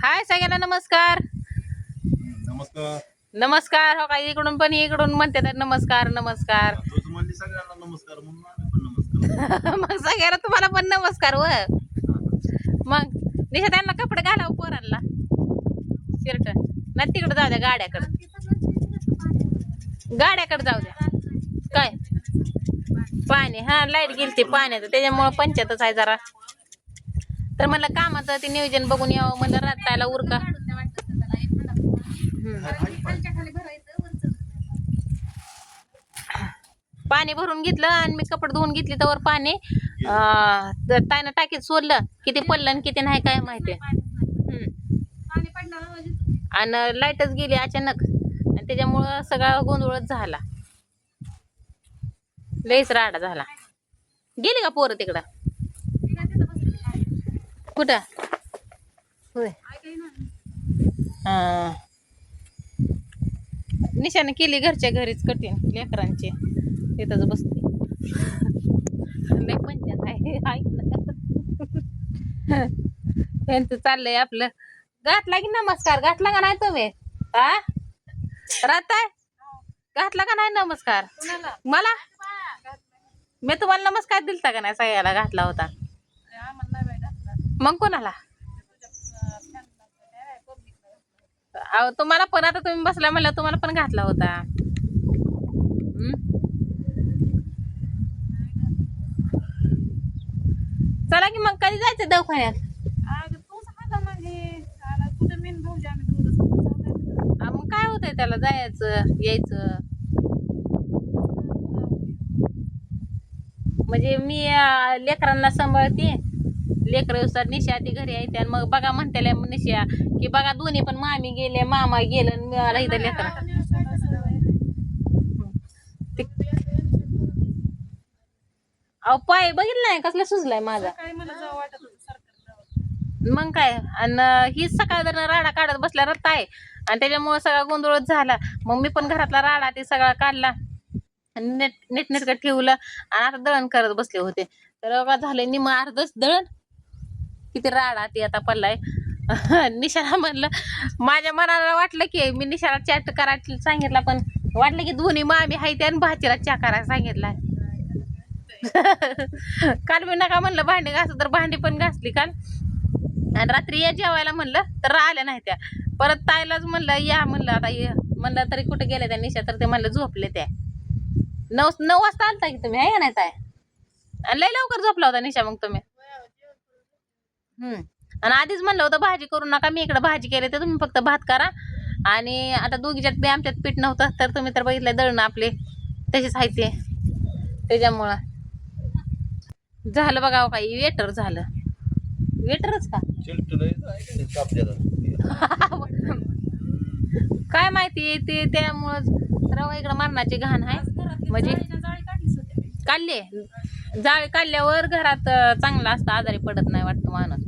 हाय सगळ्यांना नमस्कार. नमस्कार. नमस्कार. हो का, इकडून पण इकडून म्हणते तर नमस्कार नमस्कार. तूच म्हणली सगळ्यांना नमस्कार म्हणून आम्ही पण नमस्कार. मग सगळ्यांना तुम्हाला पण नमस्कार. व मग निशा त्यांना कपडे घालावं पोरांना शर्ट नाही तिकडे जाऊ द्या गाड्याकडे जाऊ द्या. काय पाणी हा लाईट गेलती पाण्याचं त्याच्यामुळे पंचायतच आहे जरा. तर म्हणलं कामाचं ते नियोजन बघून यावं म्हणलं रात्रीला उरका. पाणी भरून घेतलं आणि मी कपडे धुवून घेतली तर पाणी ताईनं टाकीत सोडलं. किती पडलं आणि किती नाही काय माहिती. आणि लाईटच गेली अचानक आणि त्याच्यामुळं सगळा गोंधळच झाला. लईच राडा झाला. गेली का पोरं तिकडं कुठं होय. निशाने केली घरच्या घरीच कठीण लेकरांचे तिथंच बसते. लय पंचायत आहे त्यांचं चाललंय आपलं. घातला की नमस्कार घातला का नाही तुम्ही हा राहताय घातला का नाही नमस्कार मला. मी तुम्हाला नमस्कार दिलता का नाही सगळ्याला घातला होता. मग कोणाला अहो तुम्हाला पण आता तुम्ही बसला म्हणलं तुम्हाला पण घातला होता. चला की मग कधी जायचं दवाखान्यात. मग काय होतंय त्याला जायचं यायचं. म्हणजे मी लेकरांना सांभाळते. लेकर निशा ती घरी येते आणि मग बघा म्हणते निशा की बघा दोन्ही पण मामी गेले मामा गेलं मला इथं लेकर. अहो पाय बघितलं नाही कसला सुजलाय माझा. मग काय आणि ही सकाळ राडा काढत बसल्या रत्ता आहे आणि त्याच्यामुळे सगळा गोंधळच झाला. मग मी पण घरातला राडा ते सगळा काढला नीटनेटकं ठेवलं आणि आता दळण करत बसले होते. तर झालंय निम अर्धच दळण. किती राडा ते आता पडलाय. निशाला म्हणलं माझ्या मनाला वाटलं की मी निशाला चॅट करायला सांगितलं पण वाटलं की दोन्ही मामी हाय त्या आणि भाचीला चा करायला सांगितलाय. काल मी नका म्हणलं भांडी घासू तर भांडी पण घासली काल आणि रात्री या जेवायला म्हणलं तर आल्या नाही त्या. परत ताईलाच म्हणलं या म्हणलं आता ये म्हणलं तरी कुठे गेले त्या निशा तर ते म्हणलं झोपले त्या. 9 वाजता आलता की तुम्ही आहे का नाही ताय आणि लय लवकर झोपला होता निशा मग तुम्ही. आणि आधीच म्हणलं होतं भाजी करू नका मी इकडे भाजी केली तर तुम्ही फक्त भात करा. आणि आता दोघीच्यात बी आमच्यात पीठ नव्हतं तर तुम्ही तर बघितलं दळणं आपले तसेच आहे ते त्याच्यामुळं झालं बघा काही वेटर झालं. वेटरच का काय माहिती ते त्यामुळं रवा इकडं मरणाची घाण आहे. म्हणजे काढले जाळी काढल्यावर घरात चांगला असतं आजारी पडत नाही वाटतं माणूस.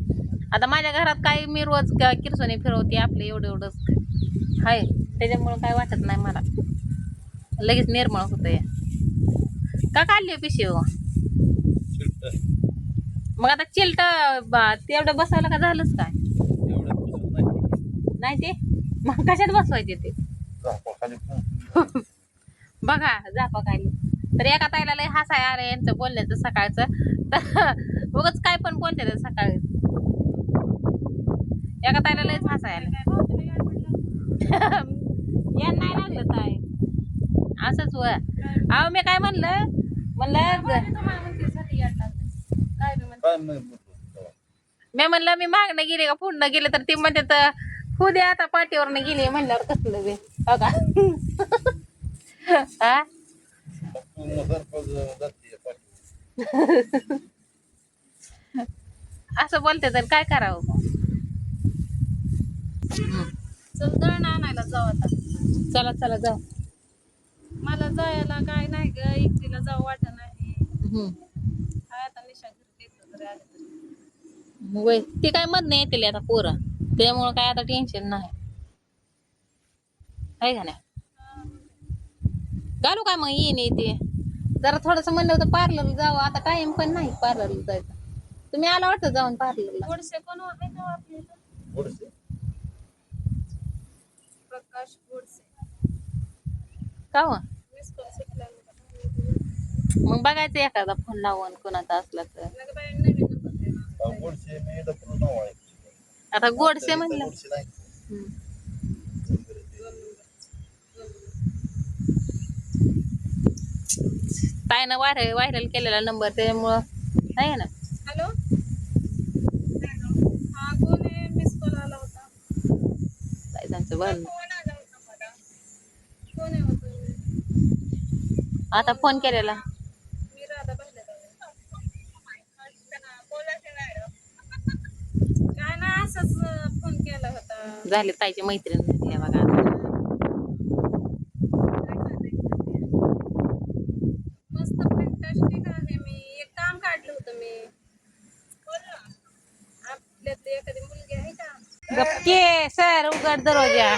आता माझ्या घरात काय मी रोज किरसोनी फिरवते आपले एवढंच हाय त्याच्यामुळं काय वाटत नाही मला. लगेच निर्मळ होतंय का काढली पिशवी. मग आता चिलट तेवढं बसायला का झालंच काय नाही ते मग कशात बसवायचे ते. बघा झापा खाली तर एका ताईला लय हसाय आलं यांचं बोलण्याचं सकाळचं तर बघच काय पण बोलते सकाळी. एका ताईला लयच हसाय आलं. या नाही लागलं ताई असंच व अहो मी काय म्हणलं मी म्हणलं मी मागणं गेले का पुढनं गेले तर ते म्हणते तर हो दे आता पाठीवरनं गेली म्हणल्यावर कसलं बे बघा. हा असं बोलते तर काय करावं. चल दळण आणायला जाऊ आता. चला चला जाऊ. मला जायला काय नाही ग एकटीला जाऊ वाटत नाही. काय आता निशा घरी तरी आले तरी वय ते काय मध नाही येतील आता पोरं त्यामुळं काय आता टेन्शन नाही आहे का नाही. घालू काय मग येईन येते जरा थोडस म्हणलं होतं पार्लरला जावं आता टाइम पण नाही पार्लरला जायचं. तुम्ही आला वाटतं जाऊन पार्लरला. थोडेसे कोण आहे का आपल्या इथं? का हो मिस कॉल सुटला मग बघायचं एखादा फोन लावून कोणाचा असला तर नका बाई नवीन नंबर आहे माझा. गोडशे मी पूर्ण नाव आहे आता गोडसे म्हणलं गोडशे नाही हम्म. ताईनं व्हायरल केलेला नंबर त्याच्यामुळं नाही ना हॅलो हा कोण आहे मिस कॉल आला होता ताई त्यांचं बरं कोण आला होता मला कोण आहे होतं आता फोन केलेला मी राधा पाहिजे काय ना असंच फोन केला होता झाले ताईची मैत्रीण भेटल्या बघा आता. मस्त फॅन्टास्टिक आहे मी एक काम काढलं होतं मी आपल्यात एखादी मुलगी आहे का गप्पे सर उघड दरवाजा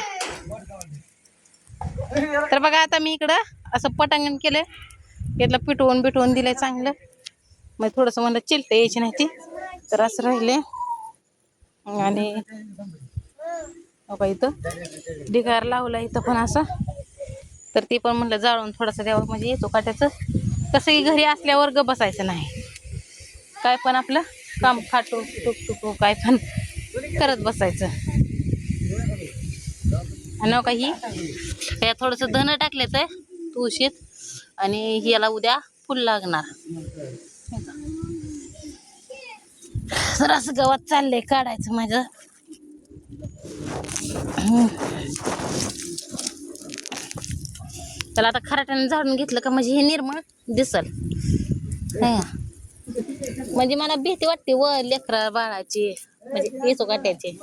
तर बघा आता मी इकडं असं पटांगण केलंय त्यातलं पिटवून दिलंय चांगलं मग थोडंसं म्हणलं चिलतं यायची नाही ती तर असं राहिले आणि बघा इथं ढिगार लावला इथं पण असं तर ती पण म्हणलं जाळून थोडंसं द्यावं म्हणजे येतो काट्याचं तसंही घरी असल्यावर ग बसायचं नाही काय पण आपलं काम खाटू टुकटुकू काय पण करत बसायचं आणि काही त्यात थोडंसं धन टाकलेच आहे तुळशीत आणि याला उद्या फुल लागणार तर असं गवत चाललंय काढायचं माझं त्याला आता खराट्याने झाडून घेतलं का म्हणजे हे निर्मळ दिसल म्हणजे मला भीती वाटते व लेकरा बाळाची म्हणजे येतो काट्याची